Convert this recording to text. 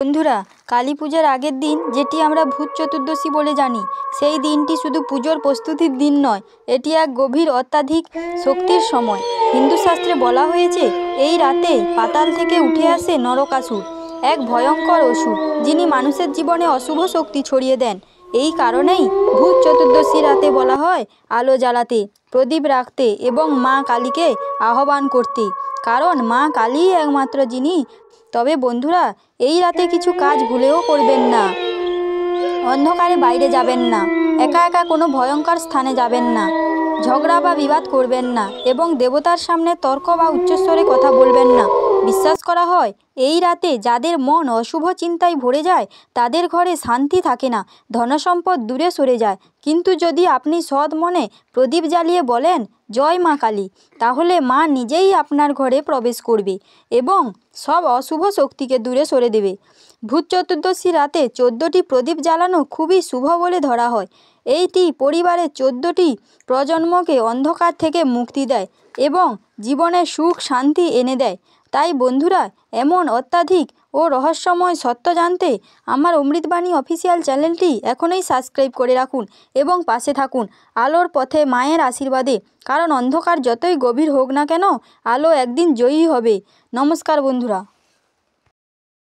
বন্ধুরা, কালী পূজার আগের দিন যেটি আমরা ভূত চতুর্দশী বলে জানি, সেই দিনটি শুধু পুজোর প্রস্তুতির দিন নয়, এটি এক গভীর অত্যাধিক শক্তির সময়। হিন্দু শাস্ত্রে বলা হয়েছে, এই রাতে পাতাল থেকে উঠে আসে নরকাসুর, এক ভয়ঙ্কর অসুর, যিনি মানুষের জীবনে অশুভ শক্তি ছড়িয়ে দেন। এই কারণেই ভূত চতুর্দশী রাতে বলা হয় আলো জ্বালাতে, প্রদীপ রাখতে এবং মা কালীকে আহ্বান করতে, কারণ মা কালীই একমাত্র যিনি। তবে বন্ধুরা, এই রাতে কিছু কাজ ভুলেও করবেন না। অন্ধকারে বাইরে যাবেন না, একা একা কোনো ভয়ঙ্কর স্থানে যাবেন না, ঝগড়া বা বিবাদ করবেন না এবং দেবতার সামনে তর্ক বা উচ্চস্বরে কথা বলবেন না। বিশ্বাস করা হয়, এই রাতে যাদের মন অশুভ চিন্তায় ভরে যায় তাদের ঘরে শান্তি থাকে না, ধনসম্পদ দূরে সরে যায়। কিন্তু যদি আপনি সৎ মনে প্রদীপ জ্বালিয়ে বলেন জয় মা কালী, তাহলে মা নিজেই আপনার ঘরে প্রবেশ করবে এবং সব অশুভ শক্তিকে দূরে সরে দেবে। ভূত চতুর্দশী রাতে 14টি প্রদীপ জ্বালানো খুবই শুভ বলে ধরা হয়। এইটি পরিবারের 14টি প্রজন্মকে অন্ধকার থেকে মুক্তি দেয় এবং জীবনে সুখ শান্তি এনে দেয়। তাই বন্ধুরা, এমন অত্যাধিক ও রহস্যময় সত্য জানতে আমার অমৃতবাণী অফিসিয়াল চ্যানেলটি এখনই সাবস্ক্রাইব করে রাখুন এবং পাশে থাকুন আলোর পথে মায়ের আশীর্বাদে, কারণ অন্ধকার যতই গভীর হোক না কেন, আলো একদিন জয়ী হবে। নমস্কার বন্ধুরা।